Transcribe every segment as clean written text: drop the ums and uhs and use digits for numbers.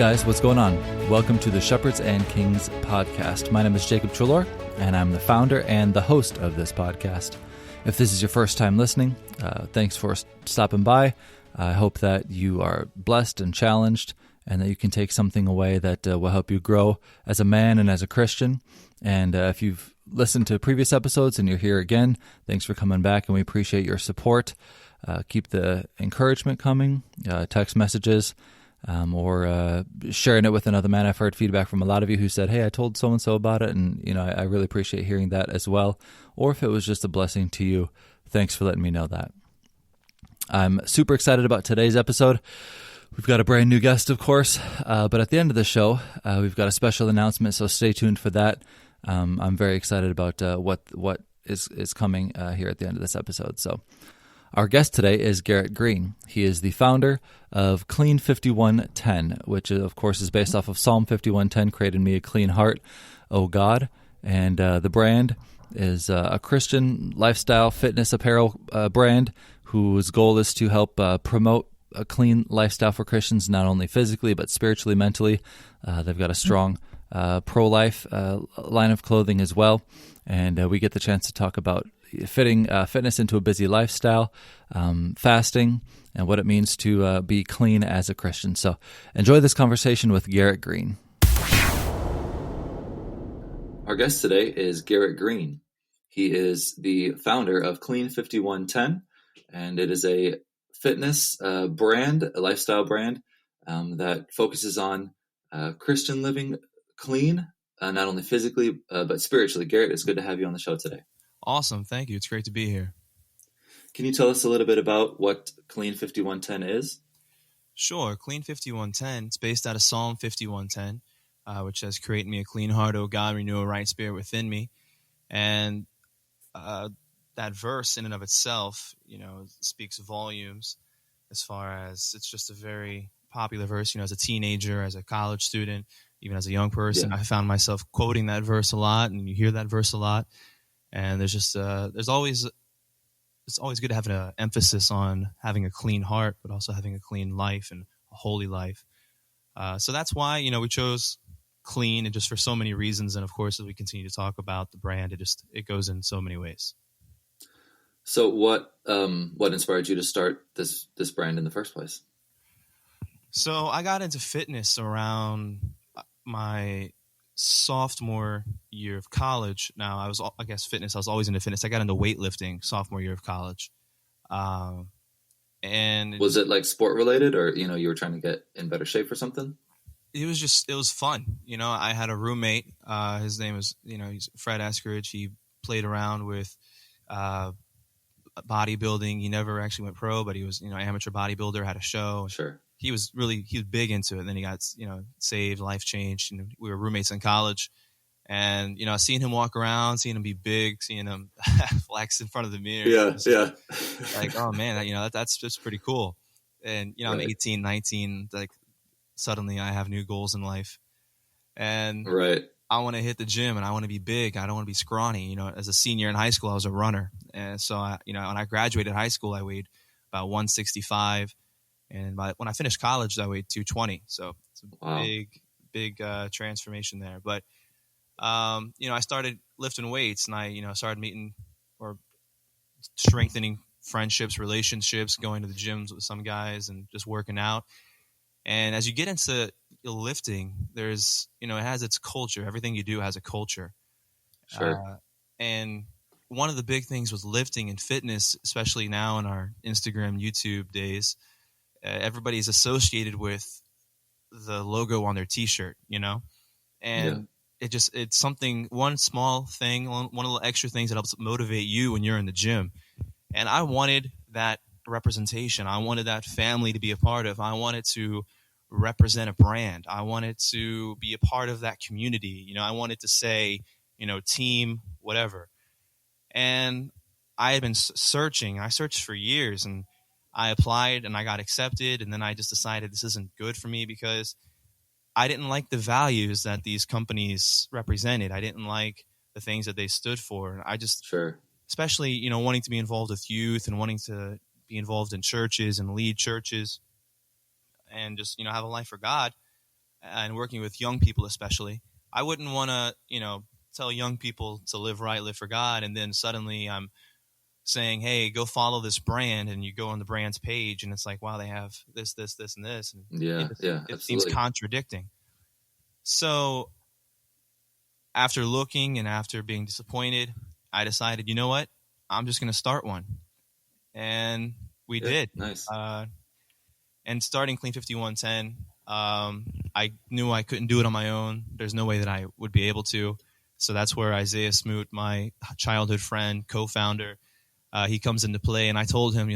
guys, what's going on? Welcome to the Shepherds and Kings podcast. My name is Jacob Trelaw, and I'm the founder and the host of this podcast. If this is your first time listening, thanks for stopping by. I hope that you are blessed and challenged, and that you can take something away that will help you grow as a man and as a Christian. And if you've listened to previous episodes and you're here again, thanks for coming back, and we appreciate your support. Keep the encouragement coming, text messages, or sharing it with another man. I've heard feedback from a lot of you who said, hey, I told so-and-so about it, and I really appreciate hearing that as well. Or if it was just a blessing to you, thanks for letting me know that. I'm super excited about today's episode. We've got a brand new guest, of course, but at the end of the show, we've got a special announcement, so stay tuned for that. I'm very excited about what is coming here at the end of this episode. So our guest today is Garrett Greene. He is the founder of Clean 51:10, which of course is based off of Psalm 51:10, create in me a clean heart, O God. And the brand is a Christian lifestyle fitness apparel brand whose goal is to help promote a clean lifestyle for Christians, not only physically but spiritually, mentally. They've got a strong pro-life line of clothing as well. And we get the chance to talk about fitting fitness into a busy lifestyle, fasting, and what it means to be clean as a Christian. So enjoy this conversation with Garrett Greene. Our guest today is Garrett Greene. He is the founder of Clean 51:10, and it is a fitness brand, a lifestyle brand that focuses on Christian living clean, not only physically, but spiritually. Garrett, it's good to have you on the show today. Awesome. Thank you. It's great to be here. Can you tell us a little bit about what Clean 51:10 is? Sure. Clean 51:10. It's based out of Psalm 51:10, which says, create in me a clean heart, O God, renew a right spirit within me. And that verse in and of itself, speaks volumes as far as it's just a very popular verse. As a teenager, as a college student, even as a young person, I found myself quoting that verse a lot, and you hear that verse a lot. And there's just it's always good to have an emphasis on having a clean heart, but also having a clean life and a holy life. So that's why we chose clean, and just for so many reasons. And of course, as we continue to talk about the brand, it goes in so many ways. So what inspired you to start this brand in the first place? So I got into fitness around my sophomore year of college. Now, I was always into fitness. I got into weightlifting sophomore year of college. And was it like sport related, or, you were trying to get in better shape or something? It was fun. I had a roommate, his name was, he's Fred Eskridge. He played around with, bodybuilding. He never actually went pro, but he was, amateur bodybuilder, had a show. Sure. He was big into it. And then he got, saved, life changed. We were roommates in college, and, seeing him walk around, seeing him be big, seeing him flex in front of the mirror. Yeah. Like, oh man, that's just pretty cool. And, I'm 18, 19, like suddenly I have new goals in life, and I want to hit the gym, and I want to be big. I don't want to be scrawny. As a senior in high school, I was a runner. And so, when I graduated high school, I weighed about 165. And when I finished college, I weighed 220. So it's a big transformation there. But, I started lifting weights, and I, started meeting or strengthening friendships, relationships, going to the gyms with some guys and just working out. And as you get into lifting, there's, it has its culture. Everything you do has a culture. Sure. And one of the big things with lifting and fitness, especially now in our Instagram, YouTube days, everybody's associated with the logo on their t-shirt, and it's something, one small thing, one little extra things that helps motivate you when you're in the gym. And I wanted that representation. I wanted that family to be a part of. I wanted to represent a brand. I wanted to be a part of that community. I wanted to say, team, whatever. And I had been searching. I searched for years, and I applied and I got accepted. And then I just decided this isn't good for me because I didn't like the values that these companies represented. I didn't like the things that they stood for. I just, especially, wanting to be involved with youth and wanting to be involved in churches and lead churches and just, have a life for God. and working with young people especially, I wouldn't want to, tell young people to live right, live for God, and then suddenly I'm saying, hey, go follow this brand, and you go on the brand's page, and it's like, wow, they have this, this, this, and this, and Yeah, yeah, it seems absolutely. contradicting. So after looking and after being disappointed, I decided, you know what, I'm just going to start one, and we did. Nice. And starting Clean 5110, I knew I couldn't do it on my own. There's no way that I would be able to. So that's where Isaiah Smoot, my childhood friend, co-founder, he comes into play. And I told him,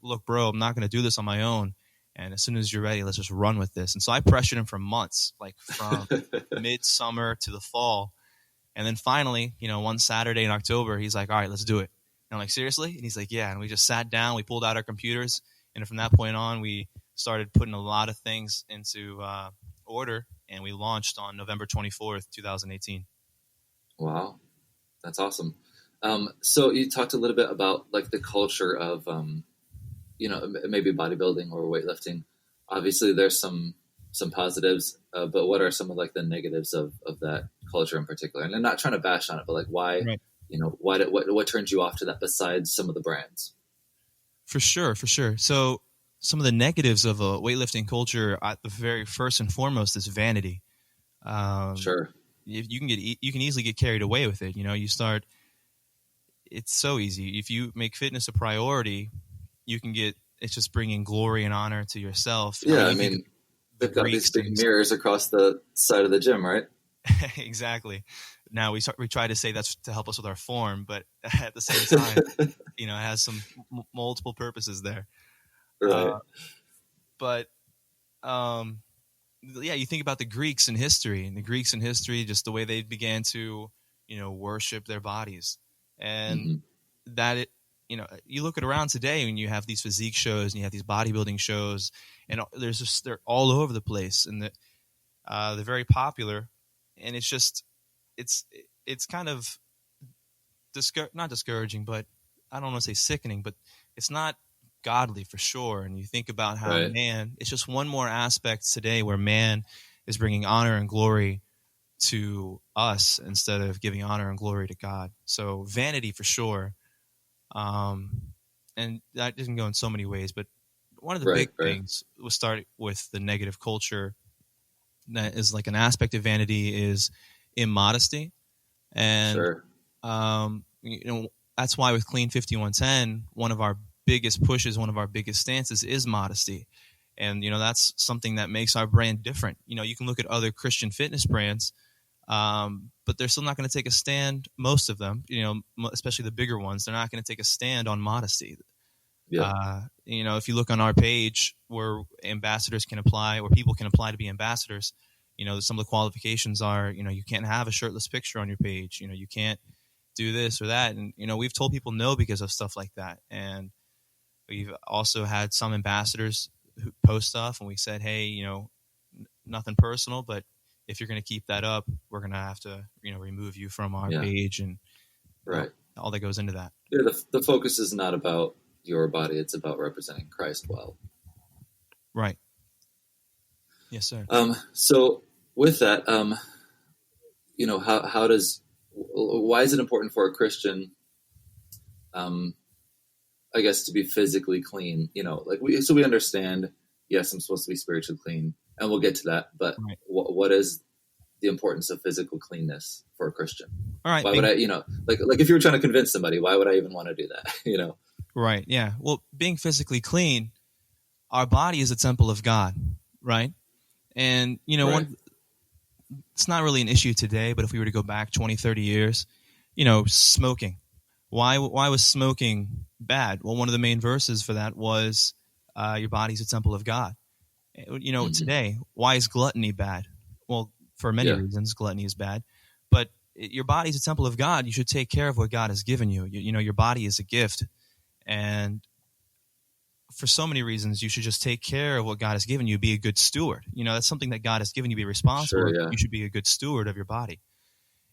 look, bro, I'm not going to do this on my own. And as soon as you're ready, let's just run with this. And so I pressured him for months, like from midsummer to the fall. And then finally, one Saturday in October, he's like, all right, let's do it. And I'm like, seriously? And he's like, yeah. And we just sat down, we pulled out our computers. And from that point on, we started putting a lot of things into order. And we launched on November 24th, 2018. Wow. That's awesome. So you talked a little bit about like the culture of, maybe bodybuilding or weightlifting. Obviously there's some positives, but what are some of like the negatives of that culture in particular? And I'm not trying to bash on it, but like why, Right. What turns you off to that besides some of the brands? For sure. So some of the negatives of a weightlifting culture, at the very first and foremost, is vanity. Sure. You can easily get carried away with it. It's so easy. If you make fitness a priority, it's just bringing glory and honor to yourself. Yeah, I mean, they've got these big mirrors across the side of the gym, right? Exactly. Now we try to say that's to help us with our form, but at the same time, it has some multiple purposes there. Right. You think about the Greeks in history, just the way they began to, worship their bodies, and that you look at around today when you have these physique shows and you have these bodybuilding shows, and they're all over the place, and they're very popular, and it's kind of not discouraging, but I don't want to say sickening, but it's not godly for sure. And you think about how man, it's just one more aspect today where man is bringing honor and glory to us instead of giving honor and glory to God. So vanity for sure. And that doesn't go in so many ways, but one of the big things was start with the negative culture that is like an aspect of vanity is immodesty. And, that's why with Clean 5110, one of our biggest pushes, one of our biggest stances is modesty. And, that's something that makes our brand different. You can look at other Christian fitness brands, but they're still not going to take a stand. Most of them, especially the bigger ones, they're not going to take a stand on modesty. Yeah. If you look on our page where ambassadors can apply, or people can apply to be ambassadors, some of the qualifications are, you can't have a shirtless picture on your page. You can't do this or that. And, we've told people no because of stuff like that. And we've also had some ambassadors who post stuff, and we said, hey, nothing personal, but if you're going to keep that up, we're going to have to, remove you from our page, and all that goes into that. Yeah, the focus is not about your body; it's about representing Christ well. Right. Yes, sir. So with that, why is it important for a Christian, I guess, to be physically clean? We understand, yes, I'm supposed to be spiritually clean, and we'll get to that. But what is the importance of physical cleanness for a Christian? All right. Why would I, like if you were trying to convince somebody, why would I even want to do that? Right. Yeah. Well, being physically clean, our body is a temple of God, right? And, it's not really an issue today, but if we were to go back 20, 30 years, smoking. Why was smoking bad? Well, one of the main verses for that was your body's a temple of God. Today, why is gluttony bad? Well, for many reasons, gluttony is bad. But your body's a temple of God. You should take care of what God has given you. Your body is a gift. And for so many reasons, you should just take care of what God has given you. Be a good steward. That's something that God has given you. Be responsible. Sure, yeah. You should be a good steward of your body.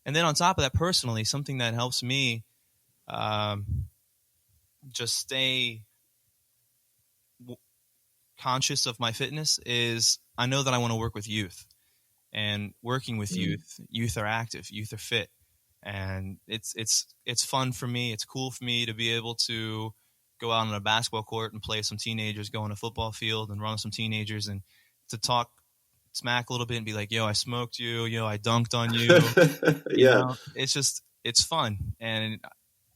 And then on top of that, personally, something that helps me just stay conscious of my fitness is I know that I want to work with youth. and working with youth are active, youth are fit. And it's fun for me. It's cool for me to be able to go out on a basketball court and play some teenagers, go on a football field and run with some teenagers, and to talk smack a little bit and be like, yo, I smoked you, yo, I dunked on you. It's fun. And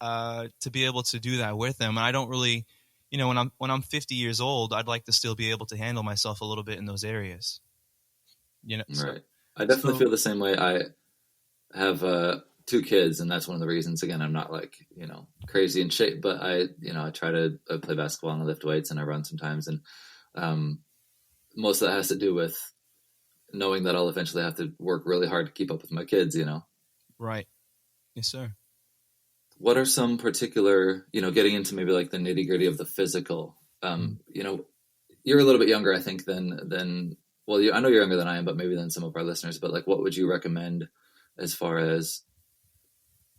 to be able to do that with them. And I don't really, when I'm 50 years old, I'd like to still be able to handle myself a little bit in those areas. Right. I definitely feel the same way. I have 2 kids, and that's one of the reasons, again, I'm not like, crazy in shape, but I try to play basketball and I lift weights and I run sometimes. And most of that has to do with knowing that I'll eventually have to work really hard to keep up with my kids, Right. Yes, sir. What are some particular, getting into maybe like the nitty gritty of the physical, you're a little bit younger, I think, than well, I know you're younger than I am, but maybe than some of our listeners, but like, what would you recommend as far as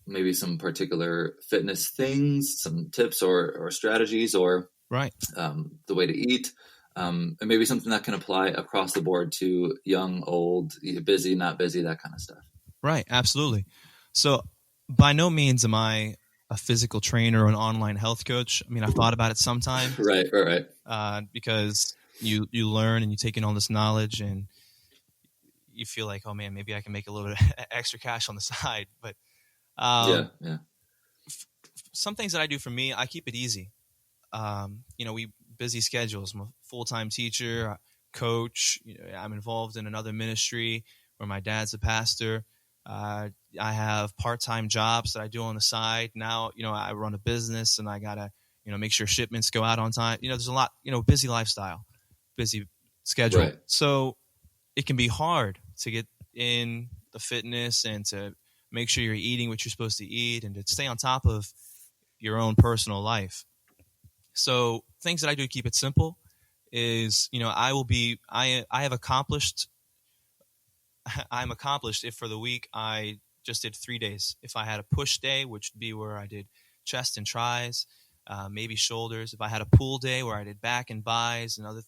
maybe some particular fitness things, some tips or strategies, or right. The way to eat, and maybe something that can apply across the board to young, old, busy, not busy, that kind of stuff. Right. Absolutely. So by no means am I a physical trainer or an online health coach. I mean, I've thought about it sometimes. Right. Because you learn and you take in all this knowledge and you feel like, oh man, maybe I can make a little bit of extra cash on the side. But some things that I do for me, I keep it easy. We busy schedules. I'm a full-time teacher, coach. I'm involved in another ministry where my dad's a pastor. I have part-time jobs that I do on the side. Now, I run a business and I gotta, make sure shipments go out on time. There's a lot, busy lifestyle, busy schedule. Right. So it can be hard to get in the fitness and to make sure you're eating what you're supposed to eat and to stay on top of your own personal life. So things that I do to keep it simple is, I'm accomplished if for the week I just did 3 days. If I had a push day, which would be where I did chest and tris, maybe shoulders. If I had a pull day where I did back and bis and a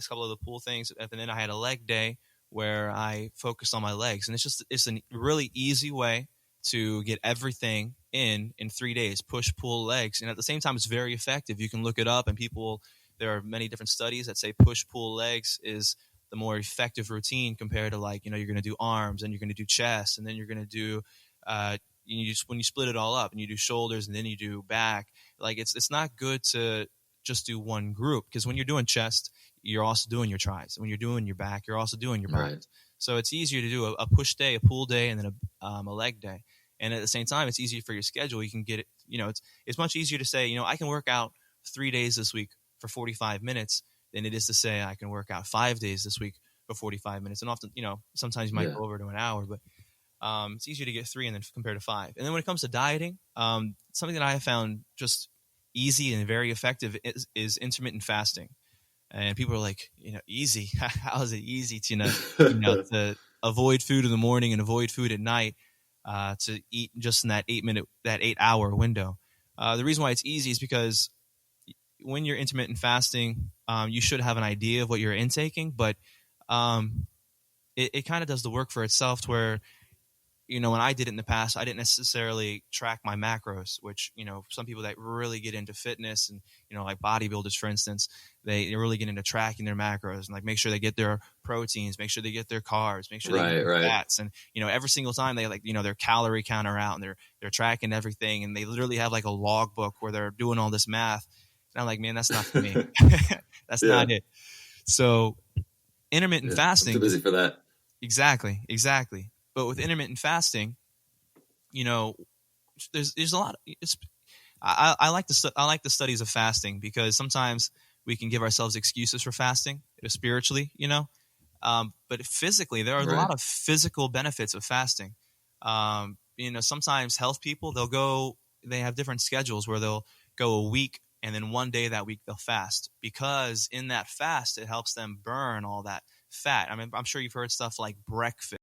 couple of the pull things. And then I had a leg day where I focused on my legs. And it's a really easy way to get everything in 3 days, push, pull, legs. And at the same time, it's very effective. You can look it up and there are many different studies that say push, pull, legs is the more effective routine compared to you're going to do arms and you're going to do chest and then you're going to do when you split it all up and you do shoulders and then you do back, it's not good to just do one group, because when you're doing chest, you're also doing your tris. When you're doing your back, you're also doing your biceps. Right. So it's easier to do a push day, a pull day, and then a leg day. And at the same time, it's easier for your schedule. You can get it, it's much easier to say, I can work out 3 days this week for 45 minutes than it is to say I can work out 5 days this week for 45 minutes. And often, sometimes you might go over to an hour, but it's easier to get 3 and then compared to 5. And then when it comes to dieting, something that I have found just easy and very effective is intermittent fasting. And people are like, easy. How is it easy to, to avoid food in the morning and avoid food at night, to eat just in that 8 hour window? The reason why it's easy is because when you're intermittent fasting, you should have an idea of what you're intaking, but it kind of does the work for itself to where, when I did it in the past, I didn't necessarily track my macros, which, some people that really get into fitness and, like bodybuilders, for instance, they really get into tracking their macros and make sure they get their proteins, make sure they get their carbs, make sure they get their fats. And, every single time they their calorie counter out and they're tracking everything. And they literally have a logbook where they're doing all this math. And I'm like, man, that's not for me. That's not it. So intermittent fasting. I'm too busy for that. Exactly. But with intermittent fasting, there's a lot. I like the studies of fasting, because sometimes we can give ourselves excuses for fasting spiritually, but physically there are a lot of physical benefits of fasting. Sometimes health people, they have different schedules where they'll go a week and then one day that week they'll fast, because in that fast it helps them burn all that fat. I mean, I'm sure you've heard stuff like breakfast.